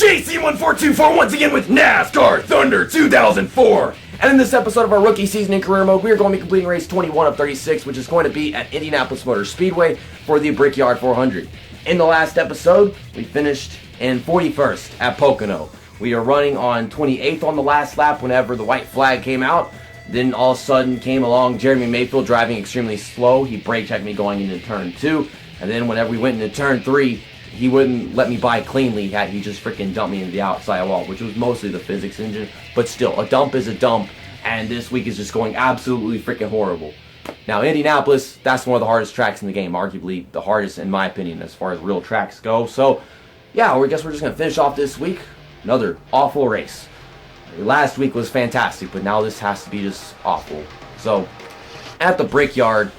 JC142 once again with NASCAR Thunder 2004. And in this episode of our rookie season in career mode, we are going to be completing race 21 of 36, which is going to be at Indianapolis Motor Speedway for the Brickyard 400. In the last episode, we finished in 41st at Pocono. We are running on 28th on the last lap whenever the white flag came out. Then all of a sudden came along Jeremy Mayfield driving extremely slow. He brake checked me going into turn 2. And then whenever we went into turn 3, he wouldn't let me by cleanly. He just freaking dumped me into the outside wall, which was mostly the physics engine. But still, a dump is a dump, and this week is just going absolutely freaking horrible. Now, Indianapolis, that's one of the hardest tracks in the game, arguably the hardest in my opinion as far as real tracks go. So, yeah, I guess we're just going to finish off this week. Another awful race. Last week was fantastic, but now this has to be just awful. So, at the Brickyard,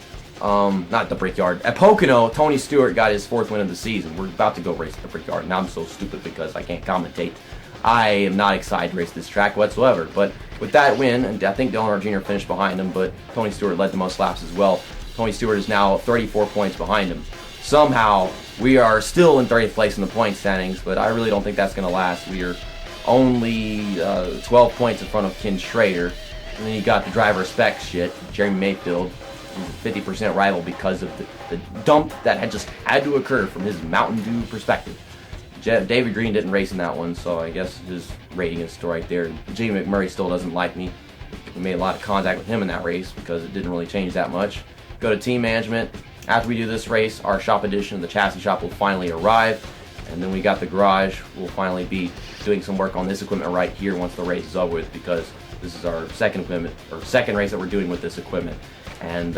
at Pocono, Tony Stewart got his 4th win of the season. We're about to go race at the Brickyard. Now I'm so stupid because I can't commentate. I am not excited to race this track whatsoever. But with that win, and I think Dale Earnhardt Jr. finished behind him, but Tony Stewart led the most laps as well. Tony Stewart is now 34 points behind him. Somehow, we are still in 30th place in the point standings, but I really don't think that's going to last. We are only 12 points in front of Ken Schrader. And then you got the driver spec shit, Jeremy Mayfield. He's a 50% rival because of the dump that had to occur from his Mountain Dew perspective. David Green didn't race in that one, so I guess his rating is still right there. Jamie McMurray still doesn't like me. We made a lot of contact with him in that race because it didn't really change that much. Go to team management. After we do this race, our shop edition of the chassis shop will finally arrive. And then we got the garage. We'll finally be doing some work on this equipment right here once the race is over with, because this is our second race that we're doing with this equipment. And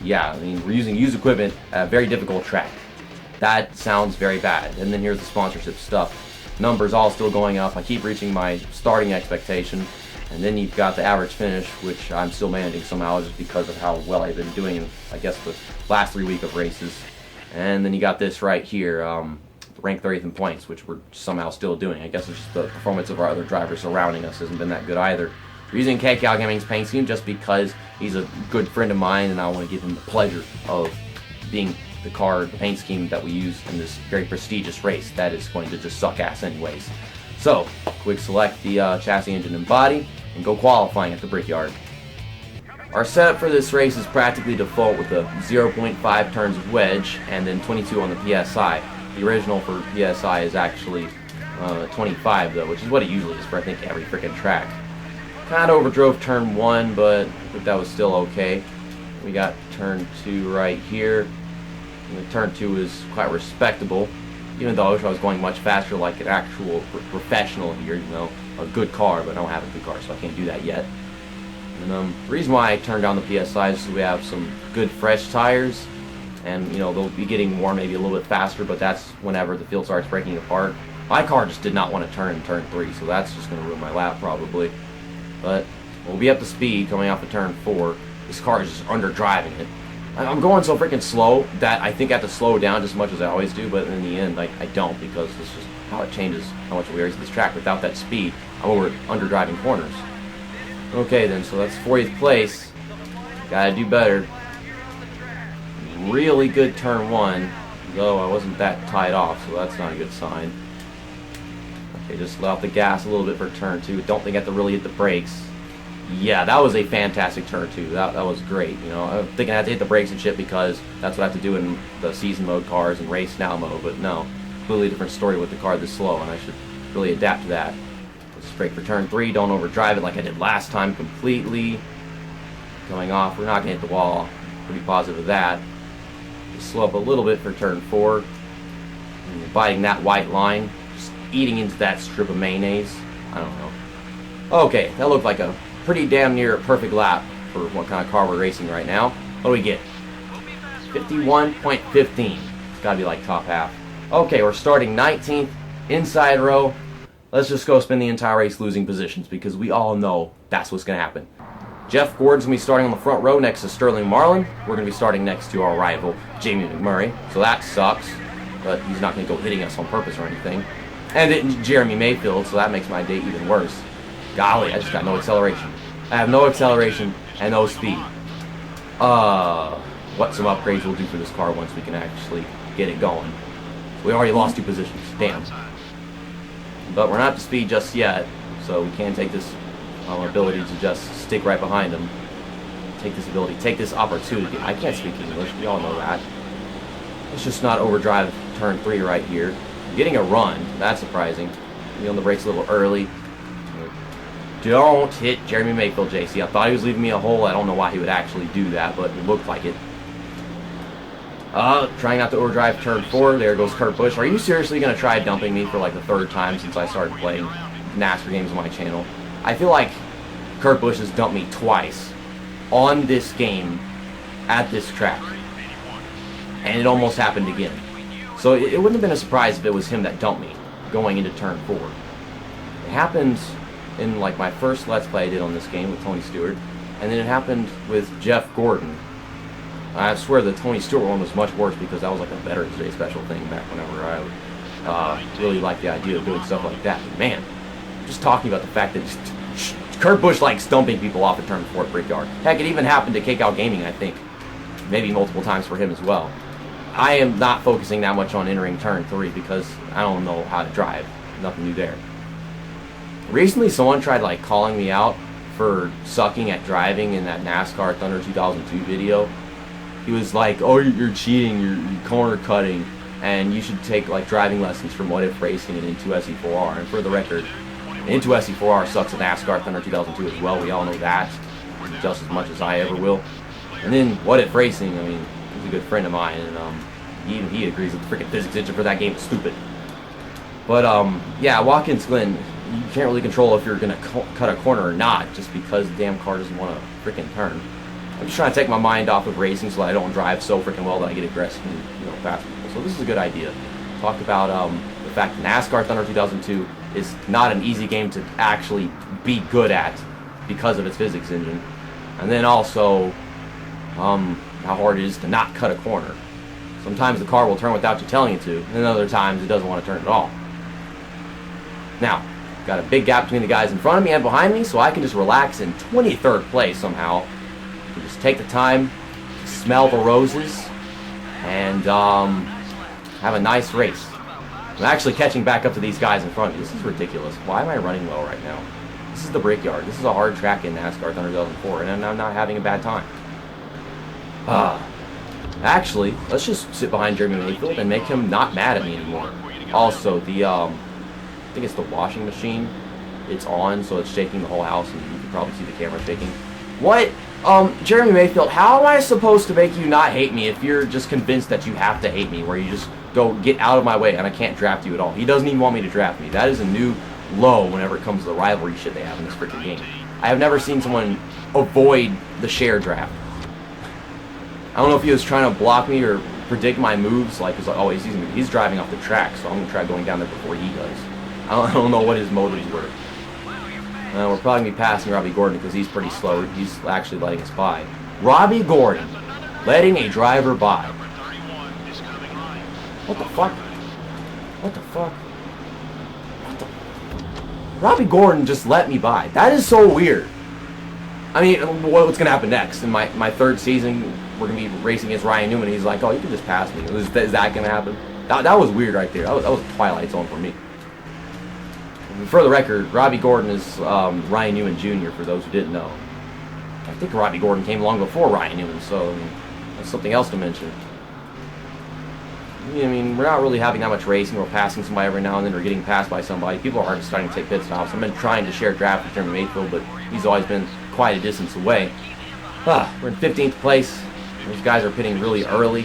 yeah, I mean, we're using used equipment at a very difficult track. That sounds very bad. And then here's the sponsorship stuff. Numbers all still going up. I keep reaching my starting expectation. And then you've got the average finish, which I'm still managing somehow just because of how well I've been doing in, I guess, the last 3 weeks of races. And then you got this right here, ranked 30th in points, which we're somehow still doing. I guess it's just the performance of our other drivers surrounding us hasn't been that good either. We're using KKL Gaming's paint scheme just because he's a good friend of mine and I want to give him the pleasure of being the paint scheme that we use in this very prestigious race that is going to just suck ass anyways. So, quick select the chassis, engine, and body and go qualifying at the Brickyard. Our setup for this race is practically default with a 0.5 turns of wedge and then 22 on the PSI. The original for PSI is actually 25 though, which is what it usually is for I think every freaking track. Kind of overdrove turn 1, but I think that was still okay. We got turn 2 right here. And the turn 2 is quite respectable, even though I wish I was going much faster like an actual professional here, you know, a good car, but I don't have a good car, so I can't do that yet. And the reason why I turned down the PSI is so we have some good fresh tires, and you know they'll be getting worn maybe a little bit faster, but that's whenever the field starts breaking apart. My car just did not want to turn in turn 3, so that's just going to ruin my lap probably. But we'll be up to speed coming off of turn 4. This car is just under driving it. I'm going so freaking slow that I think I have to slow down just as much as I always do, but in the end I don't, because it's just how it changes how much we race this track. Without that speed, I'm under driving corners. Okay then, so that's 40th place. Gotta do better. Really good turn 1, though I wasn't that tied off, so that's not a good sign. Okay, just let off the gas a little bit for turn 2. Don't think I have to really hit the brakes. Yeah, that was a fantastic turn 2. That was great. You know, I'm thinking I had to hit the brakes and shit because that's what I have to do in the season mode cars and race now mode, but no. Completely different story with the car this slow, and I should really adapt to that. Let's brake for turn 3. Don't overdrive it like I did last time completely. Coming off, we're not going to hit the wall. Pretty positive of that. Just slow up a little bit for turn 4. And biting that white line. Just eating into that strip of mayonnaise. I don't know. Okay, that looked like a pretty damn near perfect lap for what kind of car we're racing right now. What do we get? 51.15. It's got to be like top half. Okay, we're starting 19th, inside row. Let's just go spend the entire race losing positions because we all know that's what's going to happen. Jeff Gordon's going to be starting on the front row next to Sterling Marlin. We're going to be starting next to our rival, Jamie McMurray. So that sucks, but he's not going to go hitting us on purpose or anything. And then Jeremy Mayfield, so that makes my day even worse. Golly, I just got no acceleration. I have no acceleration and no speed. What some upgrades will do for this car once we can actually get it going. We already lost 2 positions. Damn. but we're not up to speed just yet, so we can take this ability to just stick right behind him. Take this ability, take this opportunity. I can't speak English, we all know that. Let's just not overdrive turn 3 right here. I'm getting a run, that's surprising. Be on the brakes a little early. Don't hit Jeremy Mayfield, JC. I thought he was leaving me a hole. I don't know why he would actually do that, but it looked like it. Trying not to overdrive turn 4. There goes Kurt Busch. Are you seriously going to try dumping me for like the 3rd time since I started playing NASCAR games on my channel? I feel like Kurt Busch has dumped me twice on this game at this track. And it almost happened again. So it wouldn't have been a surprise if it was him that dumped me going into turn 4. It happened in like my first Let's Play I did on this game with Tony Stewart. And then it happened with Jeff Gordon. I swear the Tony Stewart one was much worse because that was like a Veterans Day special thing back whenever I really liked the idea of doing stuff like that. But man, just talking about the fact that Kurt Busch likes dumping people off at turn 4 at Brickyard. Heck, it even happened to Cake Out Gaming, I think. Maybe multiple times for him as well. I am not focusing that much on entering turn 3 because I don't know how to drive. Nothing new there. Recently, someone tried like calling me out for sucking at driving in that NASCAR Thunder 2002 video. He was like, "Oh, you're cheating, you're corner cutting, and you should take like driving lessons from What If Racing and Into SE4R." And for the record, Into SE4R sucks at NASCAR Thunder 2002 as well. We all know that just as much as I ever will. And then What If Racing, I mean, he's a good friend of mine, and even he agrees that the freaking physics engine for that game is stupid. But yeah, Watkins Glen, you can't really control if you're gonna cut a corner or not, just because the damn car doesn't want to freaking turn. I'm just trying to take my mind off of racing so that I don't drive so freaking well that I get aggressive and pass people. So this is a good idea. Talk about the fact that NASCAR Thunder 2002 is not an easy game to actually be good at because of its physics engine, and then also how hard it is to not cut a corner. Sometimes the car will turn without you telling it to, and other times it doesn't want to turn at all. Now, got a big gap between the guys in front of me and behind me, so I can just relax in 23rd place somehow. Just take the time, smell the roses, and have a nice race. I'm actually catching back up to these guys in front of me. This is ridiculous. Why am I running low right now? This is the Brickyard. This is a hard track in NASCAR Thunder 2004, and I'm not having a bad time. Actually, let's just sit behind Jeremy Mayfield and make him not mad at me anymore. Also, the I think it's the washing machine. It's on, so it's shaking the whole house, and you can probably see the camera shaking. What? Jeremy Mayfield, how am I supposed to make you not hate me if you're just convinced that you have to hate me, where you just go get out of my way and I can't draft you at all? He doesn't even want me to draft me. That is a new low whenever it comes to the rivalry shit they have in this freaking game. I have never seen someone avoid the share draft. I don't know if he was trying to block me or predict my moves, like, cause oh, he's driving off the track, so I'm gonna try going down there before he does. I don't know what his motives were. We're probably going to be passing Robbie Gordon because he's pretty slow. He's actually letting us by. Robbie Gordon letting a driver by. What the fuck? What the fuck? What the... Robbie Gordon just let me by. That is so weird. I mean, what's going to happen next? In my 3rd season, we're going to be racing against Ryan Newman. He's like, oh, you can just pass me. Is that going to happen? That was weird right there. That was Twilight Zone for me. For the record, Robbie Gordon is Ryan Newman Jr., for those who didn't know. I think Robbie Gordon came along before Ryan Newman, so that's something else to mention. I mean, we're not really having that much racing. We're passing somebody every now and then, or getting passed by somebody. People are starting to take pit stops. I've been trying to share draft with Jeremy Mayfield, but he's always been quite a distance away. We're in 15th place. Those guys are pitting really early.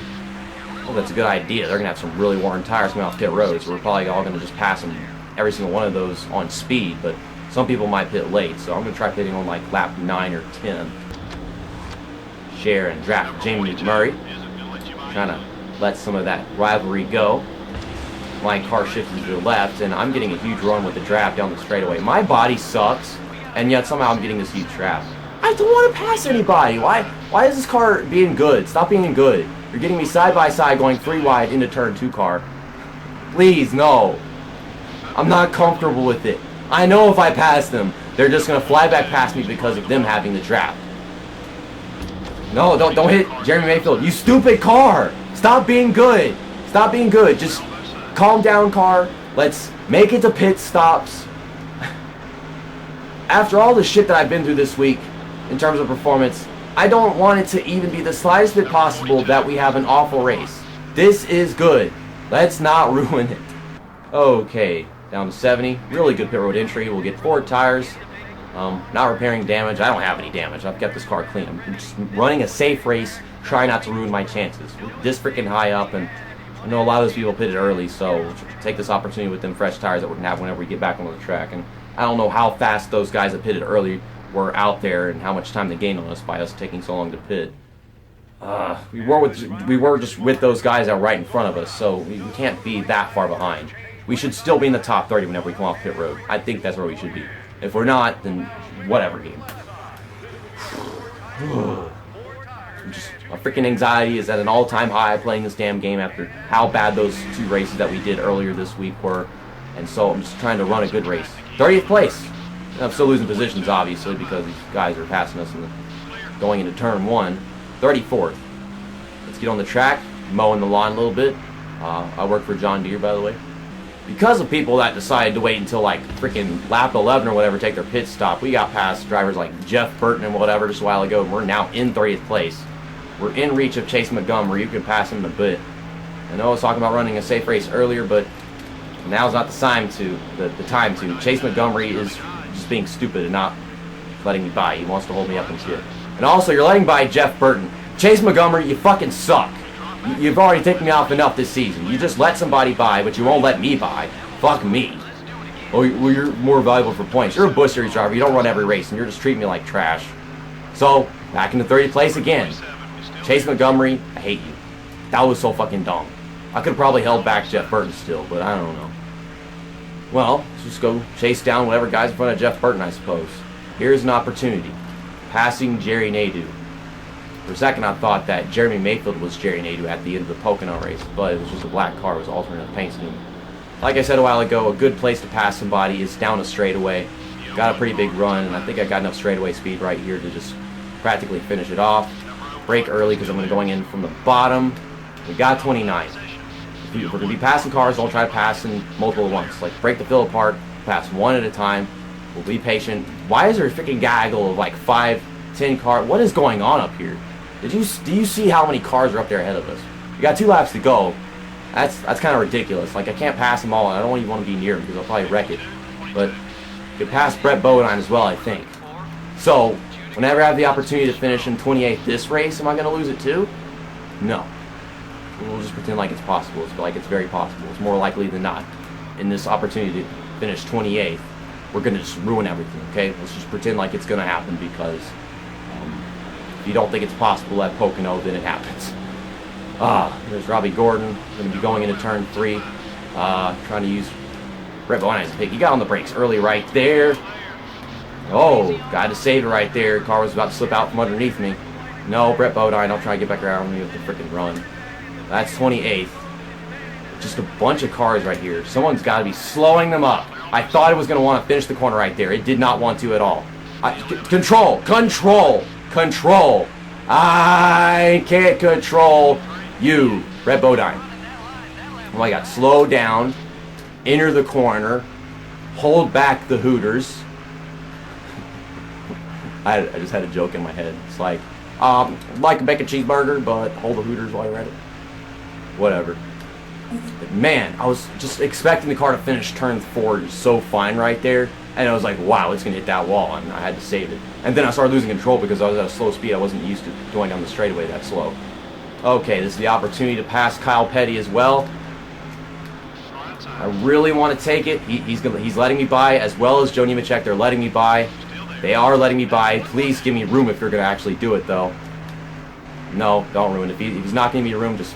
Well, that's a good idea. They're going to have some really worn tires coming off pit road, so we're probably all going to just pass them every single one of those on speed, but some people might pit late, so I'm going to try pitting on like lap 9 or 10. Share and draft Jamie McMurray. Trying to let some of that rivalry go. My car shifts to the left, and I'm getting a huge run with the draft down the straightaway. My body sucks, and yet somehow I'm getting this huge draft. I don't want to pass anybody. Why is this car being good? Stop being good. You're getting me side by side going 3 wide into turn 2 car. Please, no. I'm not comfortable with it. I know if I pass them, they're just going to fly back past me because of them having the draft. No, don't hit Jeremy Mayfield. You stupid car. Stop being good. Stop being good. Just calm down, car. Let's make it to pit stops. After all the shit that I've been through this week in terms of performance, I don't want it to even be the slightest bit possible that we have an awful race. This is good. Let's not ruin it. Okay, down to 70. Really good pit road entry. We'll get 4 tires. Not repairing damage. I don't have any damage. I've kept this car clean. I'm just running a safe race, trying not to ruin my chances. We're this freaking high up, and I know a lot of those people pitted early, so we'll take this opportunity with them fresh tires that we're going to have whenever we get back onto the track. And I don't know how fast those guys that pitted early were out there and how much time they gained on us by us taking so long to pit. We were just with those guys that were right in front of us, so we can't be that far behind. We should still be in the top 30 whenever we come off pit road. I think that's where we should be. If we're not, then whatever, game. My freaking anxiety is at an all-time high playing this damn game after how bad those 2 races that we did earlier this week were. And so I'm just trying to run a good race. 30th place. I'm still losing positions, obviously, because these guys are passing us and going into turn 1. 34th. Let's get on the track, mowing the lawn a little bit. I work for John Deere, by the way. Because of people that decided to wait until like freaking lap 11 or whatever to take their pit stop, we got past drivers like Jeff Burton and whatever just a while ago, and we're now in 30th place. We're in reach of Chase Montgomery. You can pass him in a bit. I know I was talking about running a safe race earlier, but now's not the time to. Chase Montgomery is just being stupid and not letting me by. He wants to hold me up and shit. And also, you're letting by Jeff Burton. Chase Montgomery, you fucking suck. You've already taken me off enough this season. You just let somebody by, but you won't let me by. Fuck me. Well, you're more valuable for points. You're a Busch Series driver. You don't run every race, and you're just treating me like trash. So, back into 30th place again. Chase Montgomery, I hate you. That was so fucking dumb. I could have probably held back Jeff Burton still, but I don't know. Well, let's just go chase down whatever guy's in front of Jeff Burton, I suppose. Here's an opportunity. Passing Jerry Nadeau. For a second, I thought that Jeremy Mayfield was Jerry Nadeau at the end of the Pocono race, but it was just a black car. It was alternate paint scheme. Like I said a while ago, a good place to pass somebody is down a straightaway. Got a pretty big run, and I think I got enough straightaway speed right here to just practically finish it off. Brake early because I'm going to going in from the bottom. We got 29. If we're going to be passing cars, don't try to pass in multiple at once. Like, break the fill apart, pass one at a time. We'll be patient. Why is there a freaking gaggle of like 5, 10 cars? What is going on up here? Do you see how many cars are up there ahead of us? We got 2 laps to go. That's kind of ridiculous. Like, I can't pass them all, and I don't even want to be near them because I'll probably wreck it. But I could pass Brett Bodine as well, I think. So, whenever I have the opportunity to finish in 28th this race, am I going to lose it too? No. We'll just pretend like it's possible. It's like it's very possible. It's more likely than not. In this opportunity to finish 28th, we're going to just ruin everything, okay? Let's just pretend like it's going to happen because if you don't think it's possible at Pocono, then it happens. There's Robbie Gordon. Going to be going into turn 3. Trying to use Brett Bodine as a pick. He got on the brakes early right there. Oh, got to save it right there. Car was about to slip out from underneath me. No, Brett Bodine. I'll try to get back around me with the freaking run. That's 28th. Just a bunch of cars right here. Someone's got to be slowing them up. I thought it was going to want to finish the corner right there. It did not want to at all. Control. I can't control you, Brett Bodine. Oh my God. Slow down. Enter the corner. Hold back the Hooters. I just had a joke in my head. It's like a bacon cheeseburger, but hold the Hooters while you're at it. Whatever. But man, I was just expecting the car to finish turn 4 so fine right there, and I was like, wow, it's gonna hit that wall, and I had to save it. And then I started losing control because I was at a slow speed. I wasn't used to going down the straightaway that slow. Okay, this is the opportunity to pass Kyle Petty as well. I really want to take it. He's letting me by, as well as Joe Nemechek. They're letting me by. They are letting me by. Please give me room if you're going to actually do it, though. No, don't ruin it. If he's not giving me room, just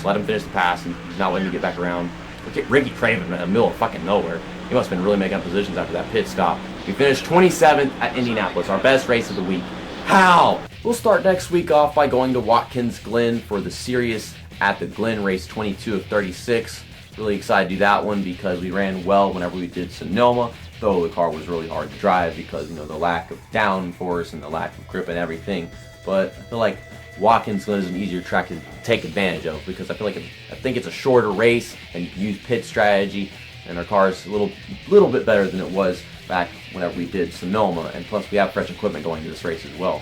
let him finish the pass. And he's not letting me get back around. Look at Ricky Craven in the middle of fucking nowhere. He must have been really making up positions after that pit stop. We finished 27th at Indianapolis, our best race of the week. How? We'll start next week off by going to Watkins Glen for the Sirius at the Glen race 22 of 36. Really excited to do that one because we ran well whenever we did Sonoma, though the car was really hard to drive because, you know, the lack of downforce and the lack of grip and everything. But I feel like Watkins Glen is an easier track to take advantage of because I think it's a shorter race and you can use pit strategy. and our car is a little bit better than it was back whenever we did Sonoma, and plus we have fresh equipment going to this race as well.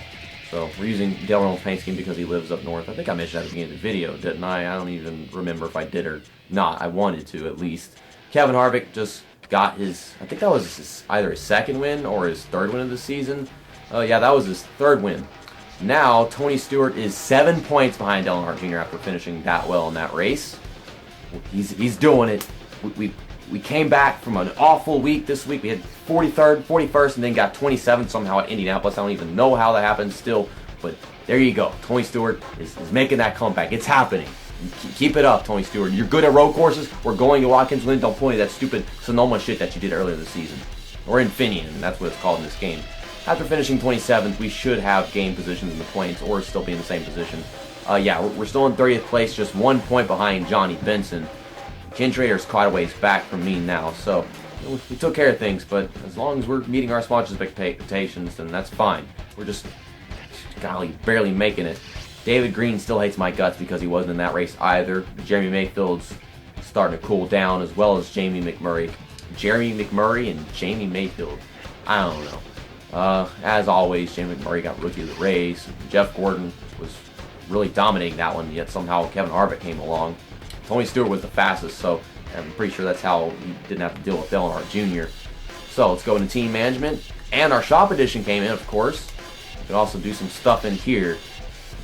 So we're using Dale Reynolds' paint scheme because he lives up north. I think I mentioned that at the beginning of the video, didn't I? I don't even remember if I did or not. I wanted to, at least. Kevin Harvick just got his, I think that was either his second win or his third win of the season. Yeah, that was his third win. Now, Tony Stewart is 7 points behind Dale Earnhardt Jr. after finishing that well in that race. He's doing it. We came back from an awful week this week. We had 43rd, 41st, and then got 27th somehow at Indianapolis. I don't even know how that happened still, but there you go. Tony Stewart is making that comeback. It's happening. Keep it up, Tony Stewart. You're good at road courses. We're going to Watkins Glen. Don't pull any of that stupid Sonoma shit that you did earlier this season. Or Infineon, and that's what it's called in this game. After finishing 27th, we should have gained positions in the points or still be in the same position. Yeah, we're still in 30th place, just 1 point behind Johnny Benson. Ken Trader's quite a ways back from me now, so we took care of things, but as long as we're meeting our sponsors' expectations, then that's fine. We're just, golly, barely making it. David Green still hates my guts because he wasn't in that race either. Jeremy Mayfield's starting to cool down, as well as Jamie McMurray. Jeremy McMurray and Jamie Mayfield. I don't know. As always, Jamie McMurray got Rookie of the Race. Jeff Gordon was really dominating that one, yet somehow Kevin Harvick came along. Tony Stewart was the fastest, so I'm pretty sure that's how he didn't have to deal with Dale Earnhardt Jr. So let's go into team management. And our shop edition came in, of course. We can also do some stuff in here.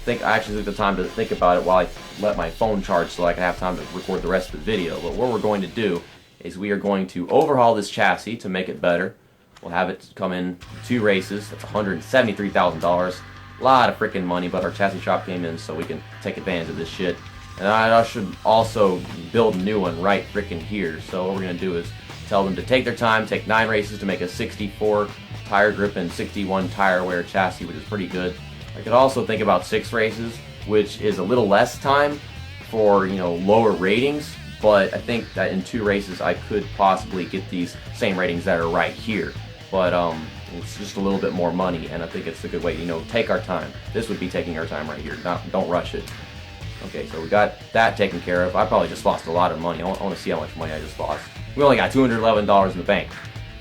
I actually took the time to think about it while I let my phone charge so I can have time to record the rest of the video. But what we're going to do is we are going to overhaul this chassis to make it better. We'll have it come in 2 races. That's $173,000. A lot of freaking money, but our chassis shop came in so we can take advantage of this shit. And I should also build a new one right freaking here. So what we're going to do is tell them to take their time, take 9 races to make a 64 tire grip and 61 tire wear chassis, which is pretty good. I could also think about 6 races, which is a little less time for, lower ratings, but I think that in 2 races I could possibly get these same ratings that are right here. But it's just a little bit more money, and I think it's a good way to, take our time. This would be taking our time right here. Don't rush it. Okay, so we got that taken care of. I probably just lost a lot of money. I want to see how much money I just lost. We only got $211 in the bank.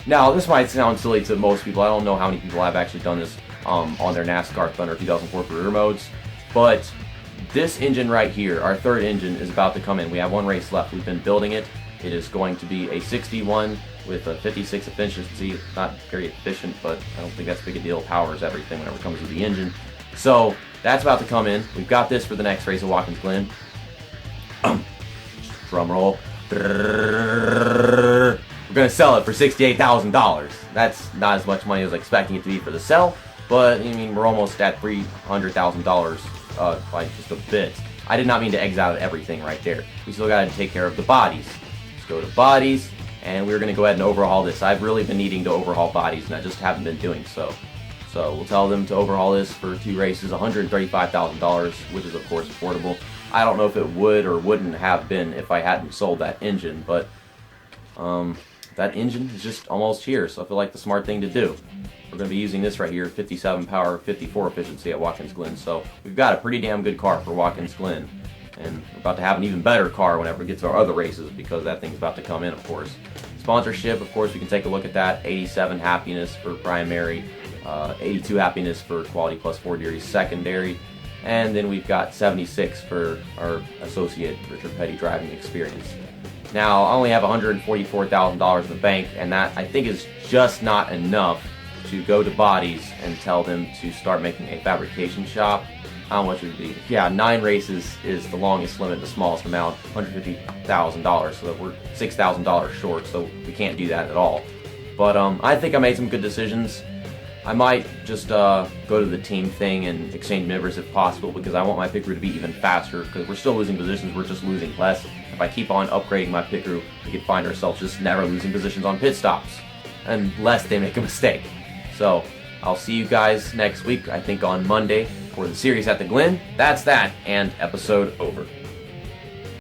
Now, this might sound silly to most people. I don't know how many people have actually done this on their NASCAR Thunder 2004 career modes, but this engine right here, our 3rd engine, is about to come in. We have 1 race left. We've been building it. It is going to be a 61 with a 56 efficiency. It's not very efficient, but I don't think that's a big a deal. Power is everything whenever it comes to the engine. So that's about to come in. We've got this for the next race at Watkins Glen. Drum roll. We're going to sell it for $68,000. That's not as much money as I was expecting it to be for the sell, but we're almost at $300,000 by just a bit. I did not mean to exit out everything right there. We still got to take care of the bodies. Let's go to bodies, and we're going to go ahead and overhaul this. I've really been needing to overhaul bodies, and I just haven't been doing so. So we'll tell them to overhaul this for 2 races, $135,000, which is of course affordable. I don't know if it would or wouldn't have been if I hadn't sold that engine, but that engine is just almost here, so I feel like the smart thing to do. We're going to be using this right here, 57 power, 54 efficiency at Watkins Glen. So we've got a pretty damn good car for Watkins Glen. And we're about to have an even better car whenever we get to our other races because that thing's about to come in, of course. Sponsorship, of course, we can take a look at that. 87 happiness for primary, 82 happiness for Quality Plus 4 Series secondary. And then we've got 76 for our associate Richard Petty driving experience. Now, I only have $144,000 in the bank, and that I think is just not enough to go to Bodies and tell them to start making a fabrication shop. How much would it be? Yeah, 9 races is the longest limit, the smallest amount, $150,000, so we're $6,000 short, so we can't do that at all. But I think I made some good decisions. I might just go to the team thing and exchange members if possible because I want my pit crew to be even faster because we're still losing positions, we're just losing less. If I keep on upgrading my pit crew, we could find ourselves just never losing positions on pit stops unless they make a mistake. So I'll see you guys next week, I think on Monday, for the series at the Glen. That's that, and episode over.